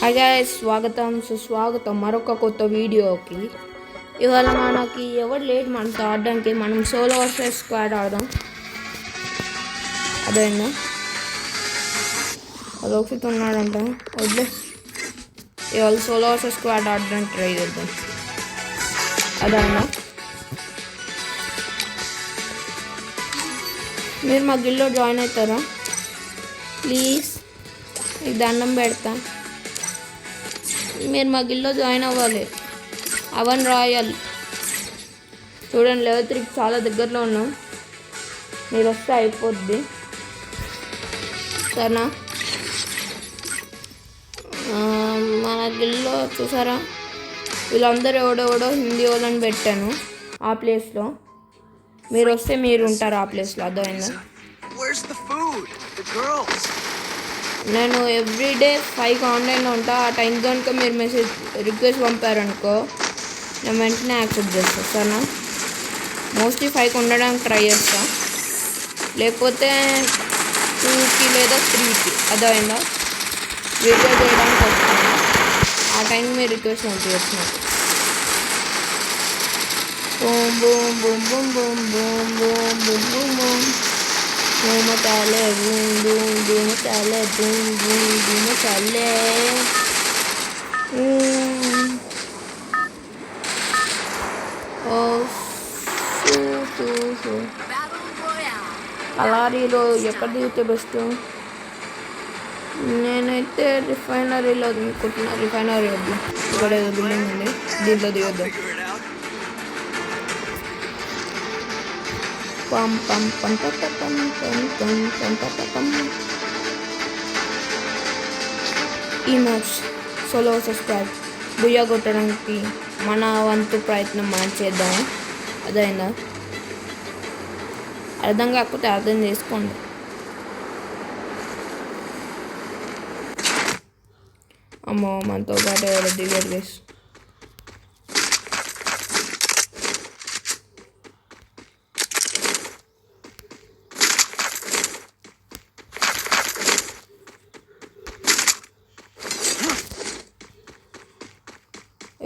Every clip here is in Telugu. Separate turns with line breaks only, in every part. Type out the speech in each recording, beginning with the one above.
హాయ్ గైస్, స్వాగతం సుస్వాగతం మరొక కొత్త వీడియోకి. ఇవాళ మనకి ఎవరు లేట్ మనతో ఆడడానికి. మనం సోలో వర్సెస్ స్క్వాడ్ ఆడదాం. అదేనా లోకిత్ ఉన్నాడంట, వద్దు. ఇవాళ సోలో వర్సెస్ స్క్వాడ్ ఆడడానికి ట్రై చేద్దాం. అదేనా మీరు మా గిల్లో జాయిన్ అవుతారా ప్లీజ్? మీకు దండం పెడతా, మీరు మా గిల్లో జాయిన్ అవ్వాలి. అవన్ రాయల్ చూడండి, లెవెల్ 3 చాలా దగ్గరలో ఉన్నాం. మీరు వస్తే అయిపోద్ది సరేనా? మన గిల్లో చూసారా, వీళ్ళందరూ ఎవడెవడో హిందీ వాళ్ళని పెట్టాను ఆ ప్లేస్లో. మీరు వస్తే మీరు ఉంటారు ఆ ప్లేస్లో, అర్థమైందా? నేను ఎవ్రీడే 5కి ఆన్లైన్లో ఉంటా. ఆ టైం కనుక మీరు మెసేజ్ రిక్వెస్ట్ పంపారనుకో, నేను వెంటనే యాక్సెప్ట్ చేస్తాను సరేనా? మోస్ట్లీ 5కి ఉండడానికి ట్రై చేస్తా, లేకపోతే 2కి లేదా 3కి, అర్థమైందా? వీడియో చేయడానికి వస్తాను. ఆ టైంకి మీరు రిక్వెస్ట్ పంపించేస్తున్నాను. Boom boom boom boom boom boom boom boom boom boom boom చాలే బూమ్ బూమ్ బూమ్ చాలే బూమ్ బూమ్ బూమ్ చాలే. కలారీలో ఎక్కడ దిగితే బెస్ట్? నేనైతే రిఫైనరీలో అనుకుంటున్నా. రిఫైనరీ వద్దు, ఇక్కడ ఏదో బిల్డింగ్ ఉంది, దీంట్లో దిగొద్దాం. పం పం పం పం పం పం పం పం పం. ఈ మ్యాచ్ సోలో వర్సెస్ స్క్వాడ్ బుయ్యా కొట్టడానికి మన వంతు ప్రయత్నం మనం చేద్దాము, అదైందా? అర్థం కాకపోతే అర్థం చేసుకోండి. అమ్మో, మనతో పాటు ఎవరో దిగారు గైస్.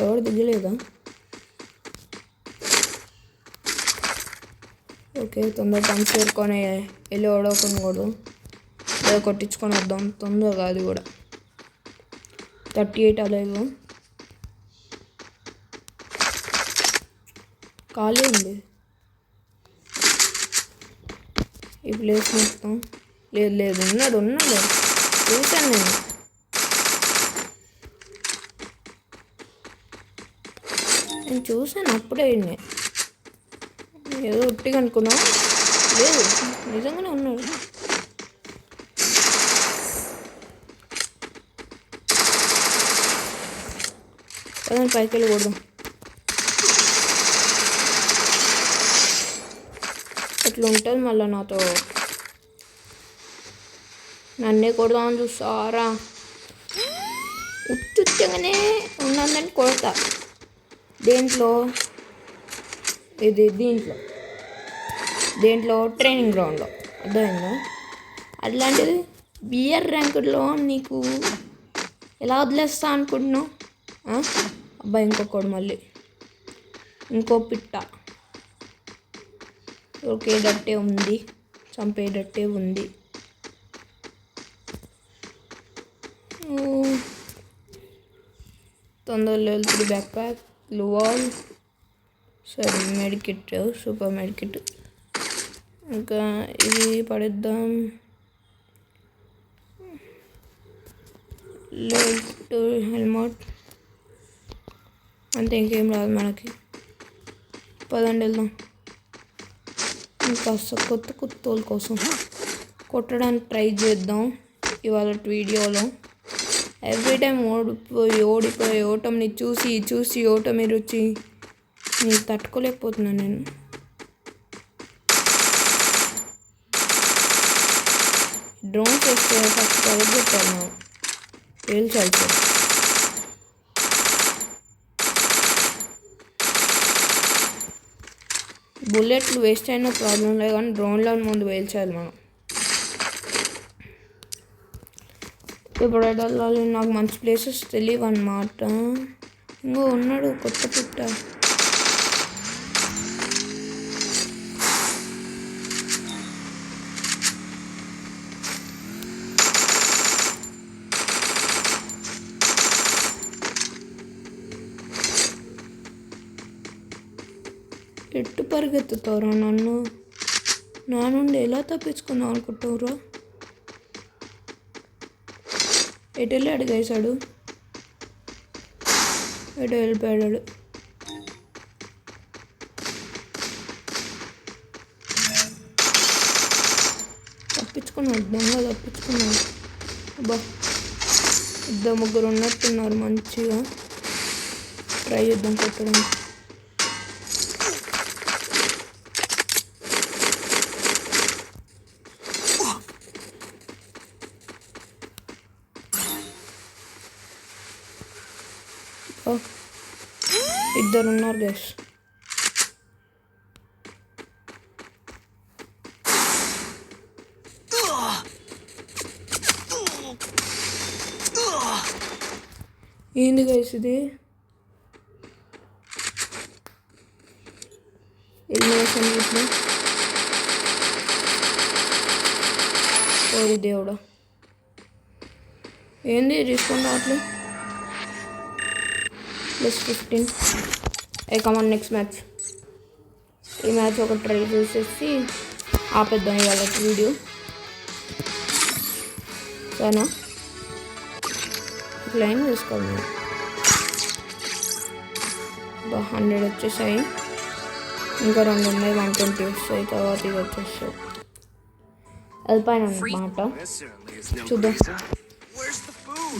ఎవరు దిగలేదా? ఓకే, తొందరగా టైం చేరుకొని వెళ్ళి ఓడవకూడదు, ఏదో కొట్టించుకొని వద్దాం తొందరగా. అది కూడా 38 అలైవ్ ఖాళీ ఉంది ఈ ప్లేస్ మొత్తం. లేదు లేదు, ఉన్నాడు చూశాను నేను చూశాను అప్పుడే. ఏదో ఉట్టిగా అనుకున్నా, లేదు నిజంగానే ఉన్నాడు. అదని పైకి వెళ్ళి కొడదాం. ఎట్లా ఉంటుంది మళ్ళీ నాతో, నన్నే కొడదామని చూస్తారా? ఉట్టుగానే ఉన్నదని కొడతా. దేంట్లో ట్రైనింగ్ గ్రౌండ్లో, అర్థమైందా? అట్లాంటిది బియర్ ర్యాంకులో నీకు ఎలా వదిలేస్తా అనుకుంటున్నావు? అబ్బాయి ఇంకొకడు, మళ్ళీ ఇంకో పిట్ట దొరికేటట్టే ఉంది, చంపేటట్టే ఉంది. తొందరలో వెళ్తుంది. బ్యాక్ ప్యాక్, లువాల్, సరే మెడికిట్, సూపర్ మెడికిట్. ఇంకా ఇది పడేద్దాం. లెఫ్ట్ హెల్మెట్ అంతే, ఇంకేం రాదు మనకి. పదండి వెళ్దాం. ఇంకా కొత్త కోసం కొట్టడానికి ట్రై చేద్దాం ఇవాళ వీడియోలో. ఎవ్రీ టైం ఓడిపోయి ఓటమిని చూసి ఓటమి రుచి నేను తట్టుకోలేకపోతున్నాను. నేను డ్రోన్ చేస్తే ఫస్ట్ పగలగొట్టాను, పేల్చాలి సార్. బుల్లెట్లు వేస్ట్ అయినా ప్రాబ్లం లేదు, కానీ డ్రోన్లో ముందు పేల్చాలి మనం. ఇప్పుడు ఎటు వెళ్ళాలి? నాకు మంచి ప్లేసెస్ తెలియవు అన్నమాట. ఇంకో ఉన్నాడు కొత్త పుట్ట. ఎట్టు పరిగెత్తుతావురా నన్ను? నా నుండి ఎలా తప్పించుకుందాం అనుకుంటావురా? ఎటు వెళ్ళి అడిగేశాడు? ఎటు వెళ్ళిపోయాడు? తప్పించుకున్నాడు, దొంగ తప్పించుకున్నాడు. అబ్బా, ఇద్దరు ముగ్గురు ఉన్నట్టున్నారు. మంచిగా ట్రై చేద్దాం కొట్టడం. ఇద్దరు ఉన్నారు గైస్. ఏంది గైస్ ఇది? ఎలిమినేషన్ ఇట్లా. ఓరి దేవుడా, ఏంది తీసుకుని రావట్లేదు? +15. కమాన్ నెక్స్ట్ మ్యాచ్. ఈ మ్యాచ్ ఒక ట్రై చేసేసి ఆపేద్దాం ఇవాళ వీడియో. సరేనా? క్లైమ్ చేసుకోవాలి. 100 వచ్చేసాయి. ఇంకా 2 ఉన్నాయి. 120 వస్తాయి. తర్వాత ఇవి వచ్చేస్తాయి. వెళ్ళిపోయాను అన్నమాట. చూద్దాం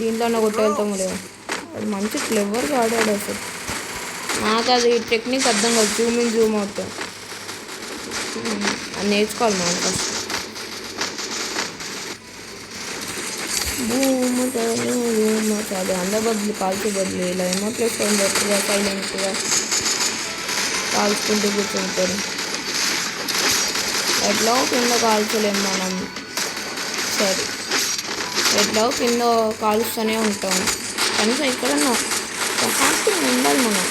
దీంట్లోనే కొట్టగలుగుతాము లేదా. అది మంచి క్లెవర్గా ఆడాడు అసలు. నాకు అది టెక్నిక్ అర్థం కాదు. జూమ్ ఇన్ జూమ్ అవుట్ అది నేర్చుకోవాలి మనం ఫస్ట్. చాలు అందరి బదులు కాల్చే బదులు ఇలా ఎమోట్లు వేసుకొని బెటర్గా సైలెంట్గా కాల్చుకుంటూ కూర్చుంటారు. ఎట్లా కింద కాల్చలేము మనం. సరే, ఎట్లా కింద కాలుస్తూనే ఉంటాం. కనీసం ఎక్కడన్నా హ్యాపీ ఉండాలి మనం.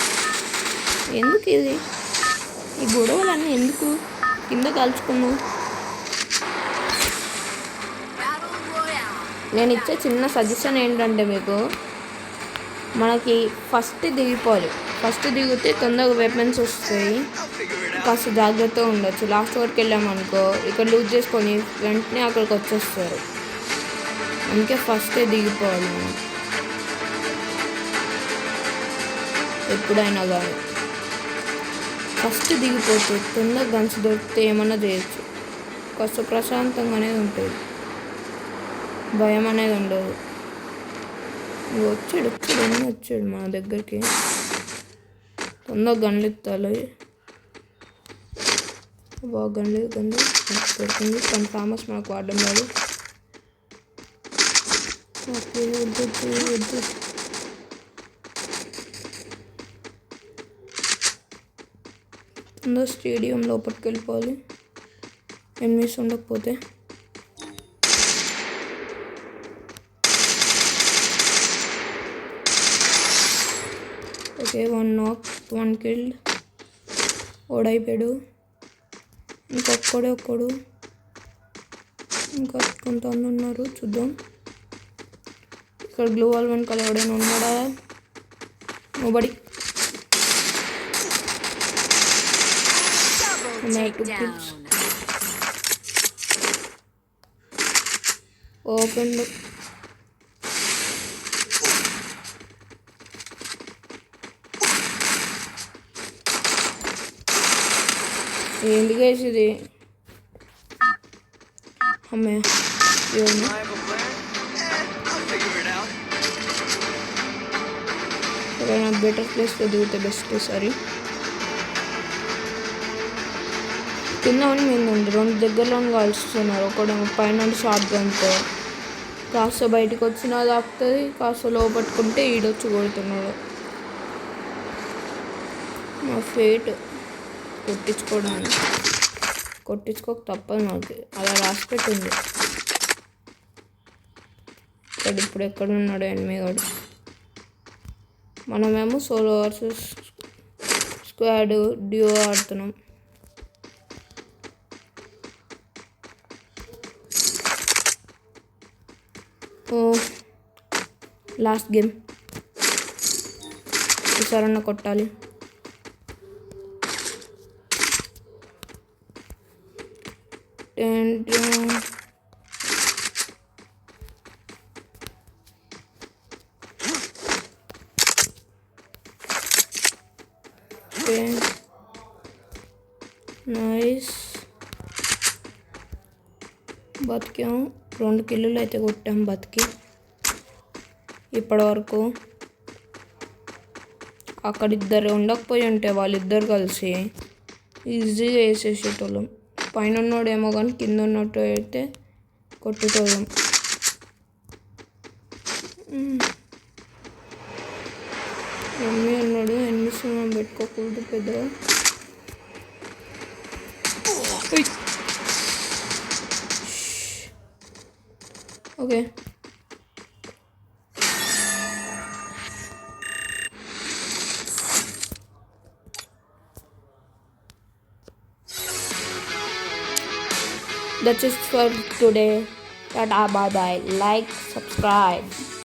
ఎందుకు ఇది ఈ గొడవలన్నీ ఎందుకు? కింద కాల్చుకున్నావు. నేను ఇచ్చే చిన్న సజెషన్ ఏంటంటే మీకు, మనకి ఫస్ట్ దిగిపోవాలి. ఫస్ట్ దిగితే తొందరగా వెపన్స్ వస్తాయి. కాస్త జాగ్రత్తగా ఉండొచ్చు. లాస్ట్ వరకు వెళ్ళామనుకో ఇక్కడ లూజ్ చేసుకొని వెంటనే అక్కడికి వచ్చేస్తారు. అందుకే ఫస్టే దిగిపోవాలి మనం ఎప్పుడైనా కానీ. ఫస్ట్ దిగిపోతే తొందరగా గన్స్ దొరికితే ఏమన్నా చేయొచ్చు. కాస్త ప్రశాంతంగా అనేది ఉంటుంది, భయం అనేది ఉండదు. వచ్చాడు అన్నీ వచ్చాడు మన దగ్గరికి. తొందరగా గన్లు ఎత్తాలి. బాగా గన్లు దొరికింది. కానీ థామస్ మనకు వాడడం కాదు. వద్దు. తొందర స్టేడియం లోపలికి వెళ్ళిపోవాలి ఎనిమిస్ ఉండకపోతే. Okay, 1 knock, 1 killed. ఓడైపోయాడు. ఒక్కడు ఇంకా కొంతమంది ఉన్నారు. చూద్దాం. ఇక్కడ గ్లూ వాల్ వెనకాల ఎవడైనా ఉన్నాడా? నోబడి. ఓపెన్. ఏంటి గైస్ ఇది? అమ్మే ఏదైనా బెటర్ ప్లేస్లో దిగితే బెస్ట్. సరే, కింద అని మేము 2 దగ్గరలోనే కాల్చుతున్నారు. ఒకడేమో పైన షార్ట్ గన్తో కాస్త బయటకు వచ్చినా తాకుతుంది, కాస్త లోపట్టుకుంటే ఈడొచ్చి కొడుతున్నాడు. మా ఫేట్ కొట్టించుకోక తప్పదు నాకు. అలా రాసి పెట్టింది. చేస్తాడు. ఇప్పుడు ఎక్కడున్నాడు ఎనిమిగాడు. మనమేమో సోలో వర్సెస్ స్క్వాడ్ డ్యూ ఆడుతున్నాం. ఓ లాస్ట్ గేమ్ ఈసారన్నా కొట్టాలి. నైస్, బతికాం. 2 కిల్లులు అయితే కొట్టాం బతికి. ఇప్పటి వరకు అక్కడ ఇద్దరు ఉండకపోయి ఉంటే వాళ్ళిద్దరు కలిసి ఈజీగా వేసేసేటోళ్ళం. పైన ఉన్నోడేమో కానీ కింద ఉన్నట్టు అయితే కొట్టేటోళ్ళం. మమ్మీ అన్నాడు ఎన్నిస్ మనం పెట్టుకోకూడదు పెద్దగా. Okay, that's it for today. Tata, bye bye. Like, subscribe.